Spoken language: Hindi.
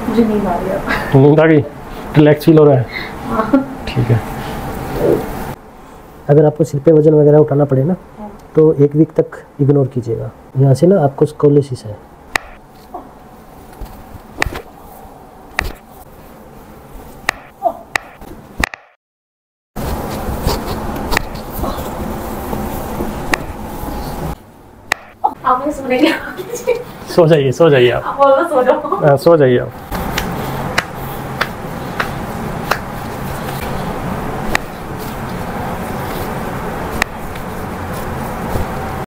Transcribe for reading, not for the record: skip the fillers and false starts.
मुझे नींद आ रही है। नींद आ गई? रिलैक्स फील हो रहा है? ठीक है। अगर आपको सिर पे वजन वगैरह उठाना पड़े ना तो 1 वीक तक इग्नोर कीजिएगा। यहाँ से ना आपको स्कोलियोसिस है। आप मुझे सुनेंगे? सो जाइए आप। आप बोलो, सो जाओ। सो जाइए आप।